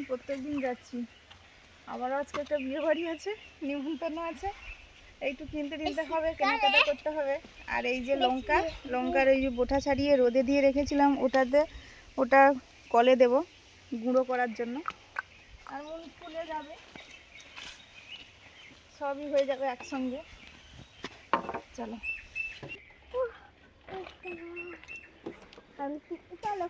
প্রত্যেকদিন যাচ্ছি। আবারও আজকে একটা বিয়ে বাড়ি আছে, নিমন্ত্রণ আছে, একটু কিনতে হবে, কেনাকাটা করতে হবে। আর এই যে লঙ্কার এই যে বোটা ছাড়িয়ে রোদে দিয়ে রেখেছিলাম, ওটা কলে দেব গুঁড়ো করার জন্য। আর মন স্কুলে যাবে, সবই হয়ে যাবে একসঙ্গে। চলো চলো।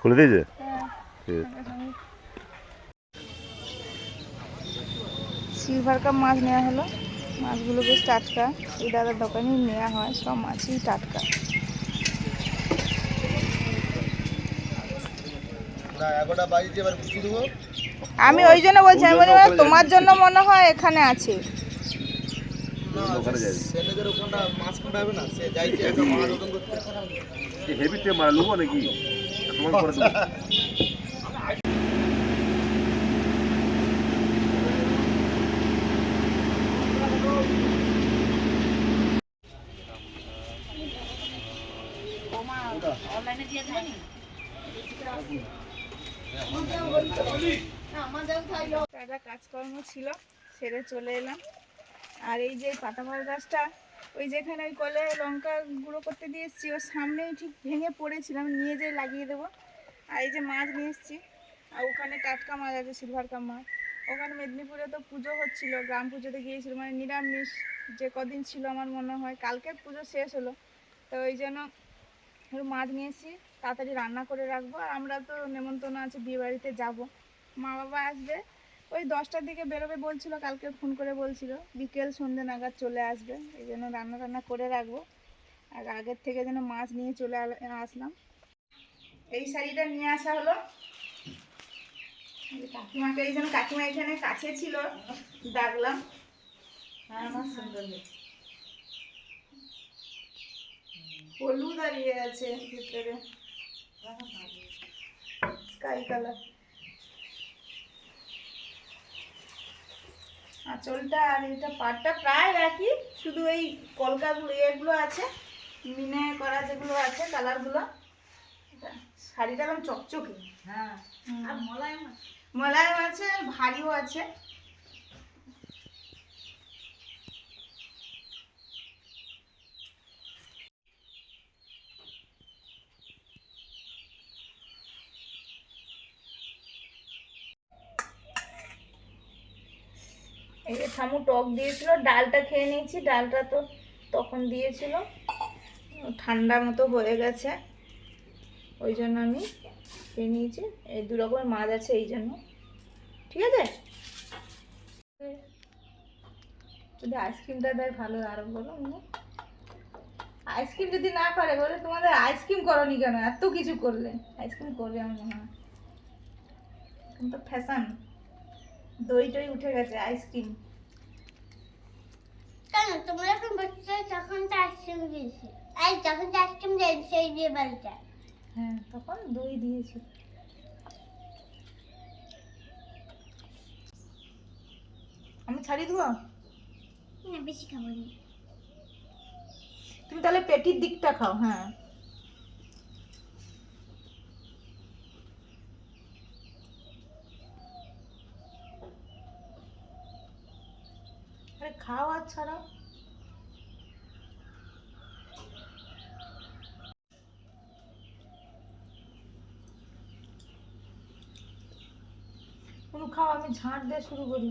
খুলে দিয়েছে। সিলভার কাপ মাছ নেওয়া হলো। মাছগুলো বেশ টাটকা, এই দাদার দোকানেই নেওয়া হয়, সব মাছই টাটকা। আমি ওই জন্য বলছি, আমি বলি তোমার জন্য মনে হয় এখানে আছে। কাজকর্ম ছিল, ছেড়ে চলে এলাম। আর এই যে পাতাবাহার গাছটা, ওই যেখানে ওই কলে লঙ্কা গুঁড়ো করতে দিয়ে এসেছি, ওর সামনেই ঠিক ভেঙে পড়েছিলাম, নিয়ে যেয়ে লাগিয়ে দেবো। আর এই যে মাছ নিয়ে এসেছি, আর ওখানে টাটকা মাছ আছে, সিলভার কাপ মাছ। ওখানে মেদিনীপুরে তো পুজো হচ্ছিল, গ্রাম পুজোতে গিয়েছিল, মানে নিরামিষ যে কদিন ছিল আমার মনে হয়, কালকে পুজো শেষ হলো। তো ওই জন্য মাছ নিয়ে এসেছি, তাড়াতাড়ি রান্না করে রাখবো। আর আমরা তো নেমন্তন্ন আছে, বিয়ে বাড়িতে যাবো, মা বাবা আসবে, ওই 10টার দিকে বেরোবে বলছিল, কালকে ফোন করে বলছিল বিকেল সন্ধ্যে নাগাদ চলে আসবে। এই জন্য রান্না করে রাখবো। আর আগের থেকে যেন মাছ নিয়ে চলে আসলাম। এই শাড়িটা নিয়ে আসা হলো কাকিমাকে, এই জন্য কাকিমা এখানে কাছে ছিল, ডাকলাম। হ্যাঁ, আমার সুন্দর হলুদ দাঁড়িয়ে আছে ভিতরে, স্কাই কালার আঁচলটা। আর এটা পাটটা প্রায় একই, শুধু এই কলকাগুলো এগুলো আছে, মিনে করা যেগুলো আছে কালারগুলো। শাড়িটা একদম চকচকে। হ্যাঁ, আর মোলায়েম আছে, ভারীও আছে। এই যে ঠামু টক দিয়েছিল, ডালটা খেয়ে নিয়েছি, ডালটা তো তখন দিয়েছিল, ঠান্ডা মতো হয়ে গেছে, ওই জন্য আমি খেয়ে নিয়েছি। এই 2 রকমের মাছ আছে, এই জন্য ঠিক আছে। যদি আইসক্রিমটা দেয় ভালো, আরো বলো। আইসক্রিম যদি না করে, বলে তোমাদের আইসক্রিম করনি কেন, এত কিছু করলে। আইসক্রিম করবে আমার মনে হয়, এখন তো ফ্যাশন, দই টই উঠে গেছে, আইসক্রিম। কেন তোমরা এখন বসে তখন তো আইসক্রিম দিয়েছি, আর যখন আইসক্রিম দিয়েছি সেই বিয়ে বাড়িটা, হ্যাঁ তখন দই দিয়েছি। আমি ছাড়িয়ে দেবো? না বেশি খাবো না। তুমি তাহলে পেটির দিকটা খাও। হ্যাঁ, আরে খাও আর ছাড়াও। তুমি খাও, আমি ঝাঁট দিয়ে শুরু করি।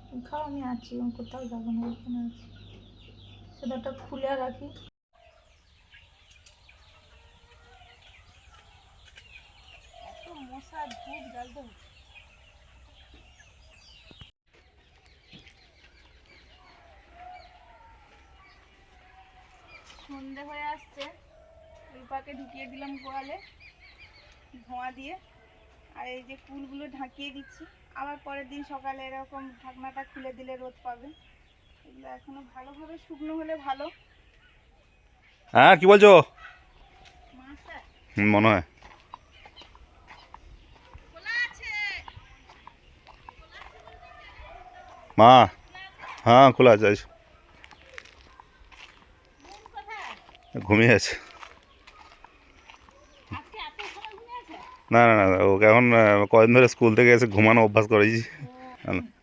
তুমি খাও, আমি আছি, আমি কোথাও যাবো না, এখানে আছি। সেটা খুলে রাখি। এত মশা, ধূপ জ্বালতে হচ্ছে। সন্ধে হয়ে আসছে, রূপাকে ঢুকিয়ে দিলাম গোয়ালে ধোঁয়া দিয়ে। আর এই যে ফুলগুলো ঢাকিয়ে দিচ্ছি, আবার পরের দিন সকালে এরকম ঢাকনাটা খুলে দিলে রোদ পাবে। এগুলো এখনো ভালোভাবে শুকনো হলে ভালো। হ্যাঁ, কি বলছো? মনে হয় মা হ্যাঁ খোলা আছে আজ। ঘুমিয়ে আছে। না না না ওকে এখন কদিন ধরে স্কুল থেকে এসে ঘুমানো অভ্যাস করেছি।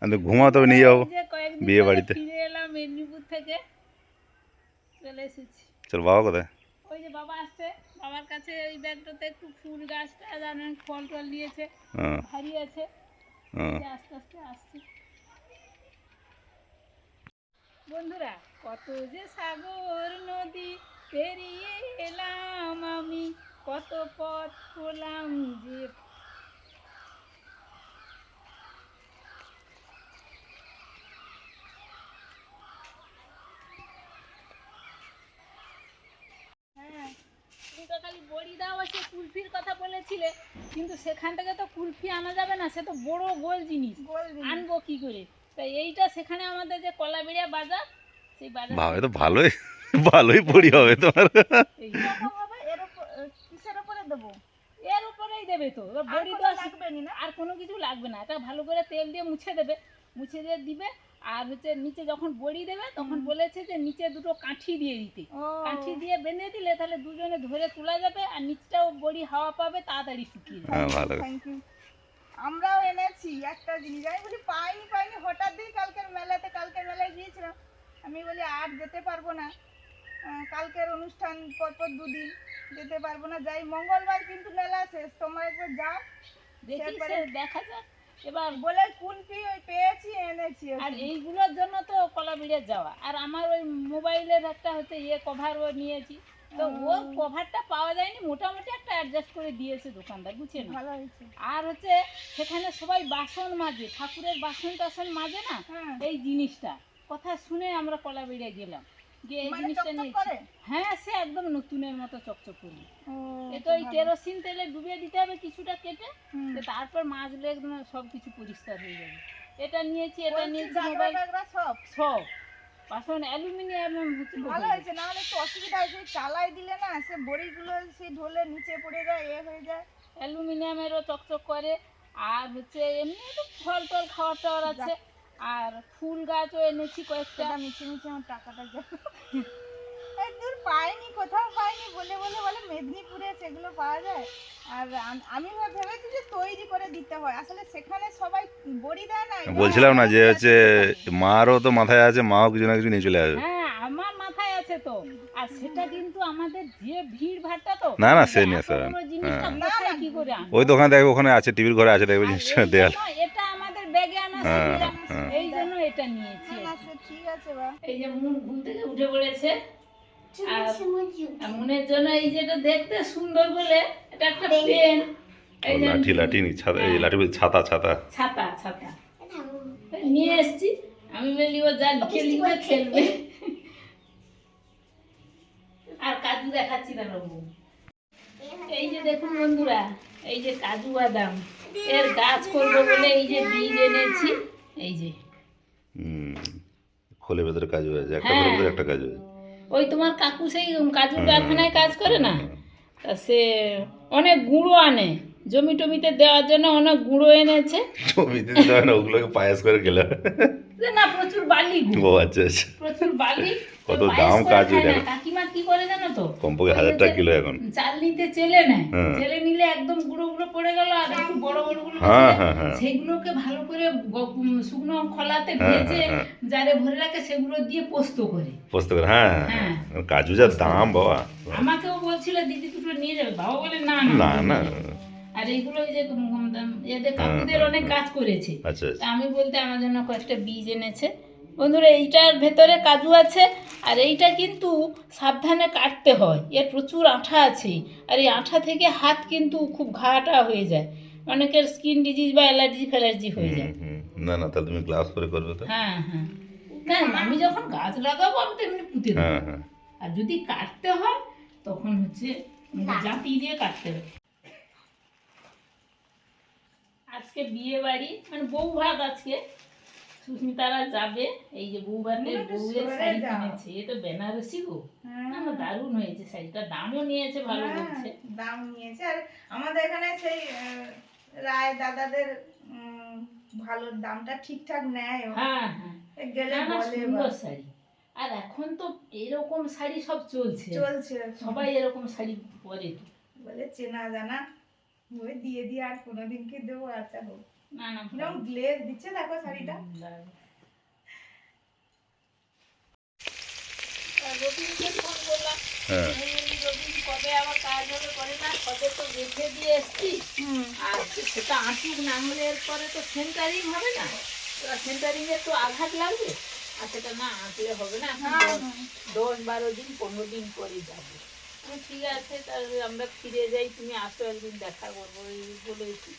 আমি ঘুমাও তবে নিয়ে যাবো বিয়ে বাড়িতে। ফিরে এলাম মেদিনীপুর থেকে, চলে এসেছি। চল বাবা কোথায়? ওই যে বাবা আসছে, বাবার কাছে ওই ব্যাগটাতে একটু ফুল গাছটা জানেন ফল টল দিয়েছে, হ্যাঁ ভারী আছে, হ্যাঁ। এই যে আস্তে আস্তে আসছি। বন্ধুরা, কত যে সাগর নদী পেরিয়ে এলাম আমি, কত পথ হলাম যে। হ্যাঁ, তুমি তো খালি বড়ি দাও আর সে কুলফির কথা বলেছিলে, কিন্তু সেখান থেকে তো কুলফি আনা যাবে না, সে তো বড় গোল জিনিস, আনবো কি করে? তাই এইটা সেখানে আমাদের যে কলাবেড়িয়া বাজার, সেই বাজার ভাবে তো ভালোই ভালোই পড়ি হবে তোমার। এইরকম হবে। কিসের উপরে দেবো? এর উপরেই দেবে তো, এবার বড়ি তো লাগবে না, আর কোনো কিছু লাগবে না। এটা ভালো করে তেল দিয়ে মুছে দেবে, মুছে দিয়ে দিবে। আর হচ্ছে নিচে যখন বড়ি দেবে তখন বলেছে যে নিচে দুটো কাঠি দিয়ে দিতে, কাঠি দিয়ে বেঁধে দিলে তাহলে দুজনে ধরে তোলা যাবে, আর নিচটাও বড়ি হাওয়া পাবে, তাড়াতাড়ি শুকিয়ে যাবে। হ্যাঁ ভালো। আমরাও এনেছি একটা জিনিস, আমি বলি পাইনি হঠাৎই কালকের মেলায় গিয়েছিলাম, আমি বলি আর যেতে পারবো না, কালকের অনুষ্ঠান পরপর দুদিন যেতে পারবো না, যাই মঙ্গলবার কিন্তু মেলা শেষ, তোমরা একবার যাও দেখা যাক। এবার বলে কুলফি ওই পেয়েছি এনেছি, আর এইগুলোর জন্য তো কলাবিড়িয়া যাওয়া। আর আমার ওই মোবাইলের একটা হচ্ছে কভার ও নিয়েছি, তো ওর কভারটা পাওয়া যায়নি, মোটামুটি একটা অ্যাডজাস্ট করে দিয়েছে দোকানদার, বুঝছেন? ভালো হয়েছে। আর হচ্ছে সেখানে সবাই বাসন মাজে, ঠাকুরের বাসন টাসন মাজে না, এই জিনিসটা কথা শুনে আমরা কলাবিড়িয়া গেলাম, গিয়ে এই জিনিসটা নিয়েছি। হ্যাঁ, সে একদম নতুনের মতো চকচক করবে। এটা ওই কেরোসিন তেলে ডুবিয়ে দিতে হবে কিছুটা কেটে, তারপর মাজলে একদম সব কিছু পরিষ্কার হয়ে যাবে। এটা নিয়েছি মোবাইল সব বাসন অ্যালুমিনিয়াম ভালো হয়েছে, না হলে একটু অসুবিধা হয়েছে, চালাই দিলে না সে বড়িগুলো সেই ঢোলে নিচে পড়ে যায়, হয়ে যায়। অ্যালুমিনিয়ামেরও চকচক করে। আর হচ্ছে এমনি একটু ফল টল খাওয়ার আছে। আর ফুল গাছও এনেছি কয়েকটা, মিছে আমার টাকাটা দূর পাইনি, কোথাও পাইনি, বলে মেদিনীপুরে সেগুলো পাওয়া যায়। আর আমি ভেবেছি যে তৈরি করে দিতে হয়, আসলে সেখানে সবাই বড়ি দেয় না। বলছিলাম না যে হচ্ছে মারও তো মাথায় আছে, মাও কিছু না কিছু নিয়ে চলে আসবে। হ্যাঁ, আমার মাথায় আছে তো, আর সেটা কিন্তু আমাদের যে ভিড় ভাট্টা তো, না না সে নিয়ে আসবে। কি করে ওই দোকানে দেখবে, ওখানে আছে, টিভির ঘরে আছে, দেখবে জিনিসটা দেয়াল। এটা আমাদের ব্যাগে আনা, এই জন্য এটা নিয়েছি। ঠিক আছে বা এই যে মুন ঘুম থেকে উঠে পড়েছে, আর মনের জন্য এই যেটা দেখতে সুন্দর বলে এটা একটা পেন, এই যে লাঠি নি ছাতা, এই লাঠি বলছি ছাতা নিয়ে এসেছি। আমি বলি ও যা লিখে খেলবে। আর কাজু দেখাচ্ছি না বাবু, এই যে দেখুন বন্ধুরা, এই যে কাজু বাদাম এর গাছ করবো বলে এই যে বীজ এনেছি, এই যে খোলের ভেতরে কাজ হয়েছে, একটা খোলের ভেতরে একটা কাজ হয়েছে। ওই তোমার কাকু সেই কাজুর কারখানায় কাজ করে না, তা সে অনেক গুঁড়ো আনে, জমি টমিতে দেওয়ার জন্য অনেক গুঁড়ো এনেছে। জমিতে দেওয়া না, ওগুলোকে পায়েস করে গেলে না, প্রচুর বালি, ও আচ্ছা আচ্ছা, প্রচুর বালি। কত দাম কাজু। কাকিমা কি করে জানো তো, কমপক্ষে 1000 টাকা কিলো এখন। চালনিতে চেলে নেয়, চেলে নিলে একদম গুঁড়ো গুঁড়ো পড়ে গেল, আর একটু বড় বড় গুলো সেগুলোকে ভালো করে শুকনো খোলাতে ভেজে জারে ভরে রাখে, সেগুলো দিয়ে পোস্ত করে। হ্যাঁ, কাজু যা দাম বাবা। আমাকেও বলছিল দিদি দুটো নিয়ে যাবে, বাবা বলে না না না। আর এইগুলো ওই যে এদের কাকুদের অনেক কাজ করেছে, আমি বলতে আমার জন্য কয়েকটা বীজ এনেছে। বন্ধুরা, এইটার ভেতরে কাজু আছে, আর এইটা কিন্তু সাবধানে কাটতে হয়, এর প্রচুর আঠা আছে, আর এই আঠা থেকে হাত কিন্তু খুব ঘাটা হয়ে যায়, অনেকের স্কিন ডিজিজ বা অ্যালার্জি হয়ে যায়। না না, তাহলে তুমি গ্লাভস পরে করবে তো। হ্যাঁ, না আমি যখন গাছ লাগাবো আমি তো এমনি পুঁতে দেবো, আর যদি কাটতে হয় তখন হচ্ছে জাঁতি দিয়ে কাটতে হবে। আজকে বিয়ে বাড়ি, মানে বউ ভাত, আজকে সুস্মিতারা যাবে। এই যে বউ ভাতের বউয়ের শাড়ি কিনেছে, এ তো বেনারসি গো, দারুণ হয়েছে শাড়িটা, দামও নিয়েছে, ভালো বলছে, দাম নিয়েছে। আর আমাদের এখানে সেই রায় দাদাদের ভালো দামটা ঠিকঠাক নেয় ও। হ্যাঁ হ্যাঁ গেলে না না বলে সুন্দর এবার। শাড়ি। আর এখন তো এরকম শাড়ি সব চলছে, চলছে এখন। সবাই এরকম শাড়ি পরে তো। বলে চেনা জানা ওই দিয়ে দিয়ে আর কোনোদিন কি দেবো, আচ্ছা হোক। না না কিরকম গ্লেজ দিচ্ছে দেখো শাড়িটা। দারুণ। আর রবিনকে ফোন করলাম। হ্যাঁ রবিন কবে আবার কাজ হবে করে না, কবে তো রেখে দিয়ে এসছি। আর সেটা আঁটুক না হলে এরপরে তো সেন্টারিং হবে না, সেন্টারিং এ তো আঘাত লাগবে, আর সেটা না আঁটলে হবে না। এখন 10-12 দিন 15 দিন পরে যাবে। ঠিক আছে তাহলে আমরা ফিরে যাই, তুমি আসো একদিন দেখা করবো এই বলেছি।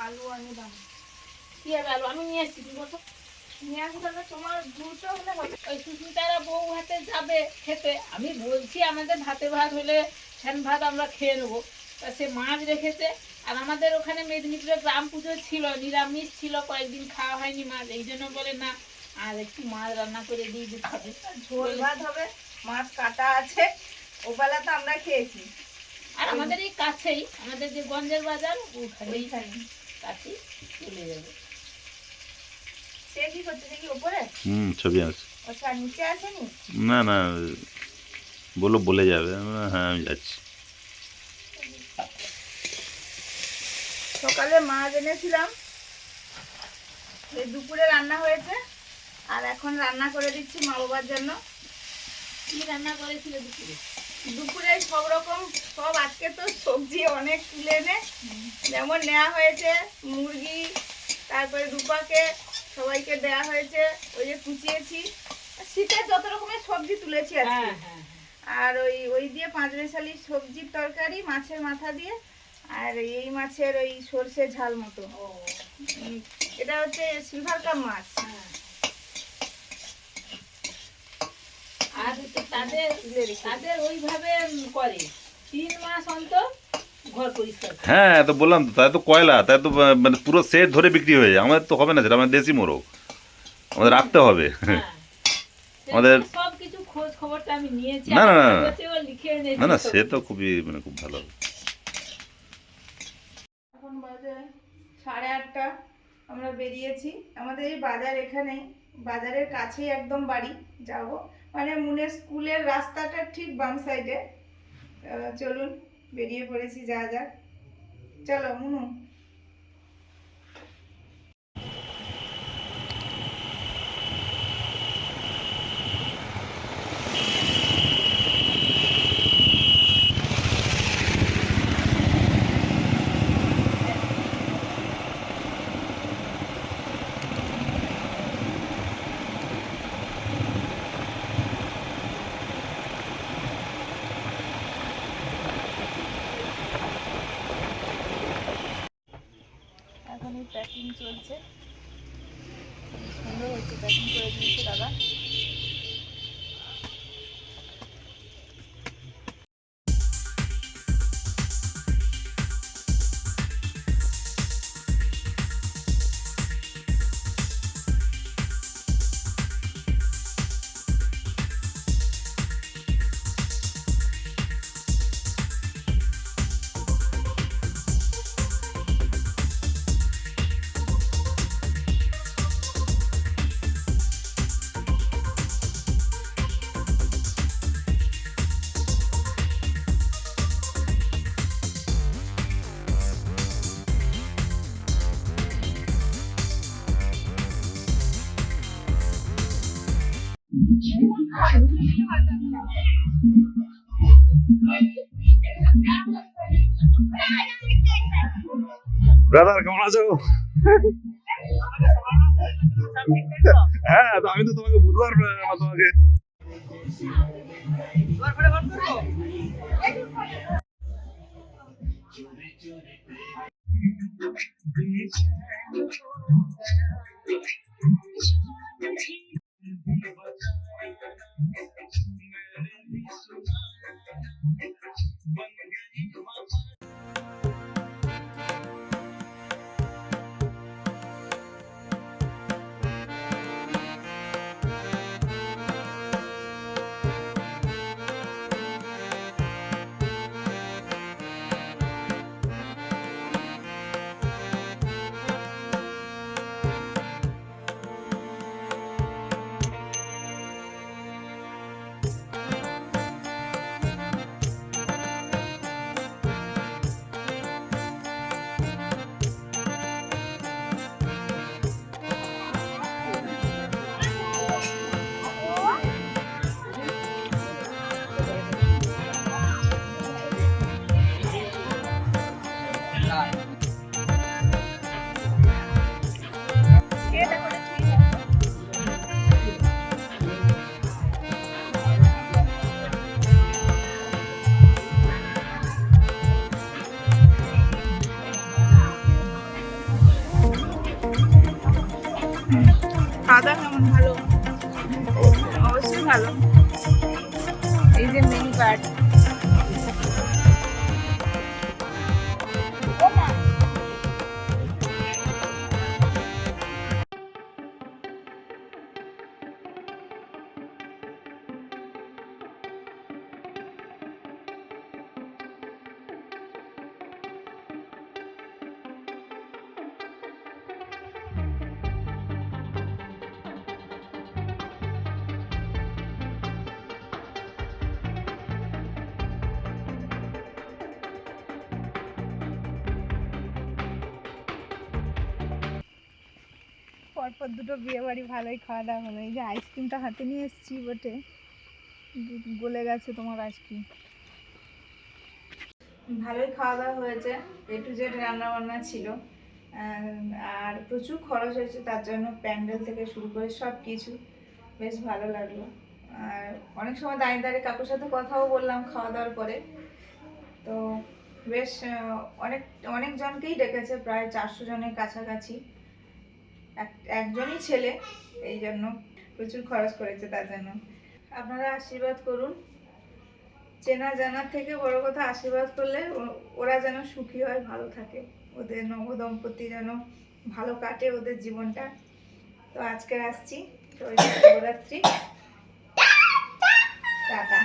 আলু আনি দাম কি হবে আলু আমি নিয়ে এসছি, কি বলছো? নিয়ে আসো, তাহলে তোমার দ্রুত হলে হবে। ওই সুস্মিতারা বউ ভাতে যাবে খেতে, আমি বলছি আমাদের ভাতে ভাত হলে ফ্যান ভাত আমরা খেয়ে নেবো। তা সে মাছ রেখেছে, আর আমাদের ওখানে মেদিনীপুরে গ্রাম পুজো ছিল, নিরামিষ ছিল, কয়েকদিন খাওয়া হয়নি মাছ, এই জন্য বলে না আর একটু মাছ রান্না করে দিয়ে দিতে হবে। ঝোল ভাত হবে, মাছ কাটা আছে, ওবেলা তো আমরা খেয়েছি। আর আমাদের এই কাছেই, আমাদের যে গঞ্জের বাজার ওখানেই ওইখানে কাছেই চলে যাবে। সে কি করছে, সে কি ওপরে? ছবি আছে। আচ্ছা নিচে আসেনি? না না বলে যাবে। আমি বললাম, হ্যাঁ আমি যাচ্ছি। সকালে মাছ এনেছিলাম, এই দুপুরে রান্না হয়েছে, আর এখন রান্না করে দিচ্ছি মা বাবার জন্য। কি রান্না করেছিল দুপুরে? দুপুরে সব রকম সব, আজকে তো সবজি অনেক তুলে এনে, যেমন নেওয়া হয়েছে মুরগি, তারপরে রূপাকে সবাইকে দেয়া হয়েছে, ওই যে কুচিয়েছি, শীতের যত রকমের সবজি তুলেছি আজকে। হ্যাঁ হ্যাঁ আর ওই দিয়ে 5 মেশালি সবজির তরকারি, মাছের মাথা দিয়ে, আর এই মাছের ওই সর্ষে ঝাল মতো। ও এটা হচ্ছে সিলভার কাপ মাছ। হ্যাঁ। আর তাদের তাদের ওইভাবে করে 3 মাস অন্তর ঘর পরিষ্কার করে। হ্যাঁ তো বললাম তো, তাই তো কয়লা, তাই তো মানে পুরো সেট ধরে বিক্রি হয়ে যায়। আমাদের তো হবে না, সেটা আমাদের দেশি মোরগ, আমাদের রাখতে হবে। হ্যাঁ। আমাদের- সবকিছু খোঁজ খবরটা আমি নিয়েছি, না, না, আমার না, না। কাগজেও লিখে এনেছি না না সব। সে তো খুবই মানে খুব ভালো। এখন বাজে 8:30, আমরা বেরিয়েছি। আমাদের এই বাজার এখানেই, বাজারের কাছেই একদম বাড়ি যাব, মানে মুনের স্কুলের রাস্তাটা ঠিক বাম সাইডে। চলুন বেরিয়ে পড়েছি, যা যাক। চলো মুনু। এখন এই প্যাকিং চলছে, সুন্দর হচ্ছে, প্যাকিং করে দিয়েছে দাদা। ব্রাদার কেমন আছো? হ্যাঁ তো আমি তো তোমাকে বুধবার তোমাকে এটা করে ঠিক আছে। খাওয়া দাওয়া কেমন? ভালো, অবশ্যই ভালো। এই যে মেনু কার্ড, পরপর দুটো বিয়ে বাড়ি ভালোই খাওয়া দাওয়া হলো। এই যে আইসক্রিমটা হাতে নিয়ে এসেছি বটে, গলে গেছে তোমার আইসক্রিম। ভালোই খাওয়া দাওয়া হয়েছে, A to Z রান্না বান্না ছিল, আর প্রচুর খরচ হয়েছে তার জন্য, প্যান্ডেল থেকে শুরু করে সব কিছু বেশ ভালো লাগলো। আর অনেক সময় দাঁড়িয়ে দাঁড়িয়ে কাকুর সাথে কথাও বললাম খাওয়া দাওয়ার পরে। তো বেশ অনেকজনকেই ডেকেছে, প্রায় 400 জনের কাছাকাছি। একজনই ছেলে, এই জন্য প্রচুর খরচ করেছে তার জন্য। আপনারা আশীর্বাদ করুন, চেনা জানার থেকে বড় কথা আশীর্বাদ করলে ওরা যেন সুখী হয়, ভালো থাকে, ওদের নবদম্পতি যেন ভালো কাটে ওদের জীবনটা। তো আজকে আসছি, তো শুভরাত্রি, টাটা।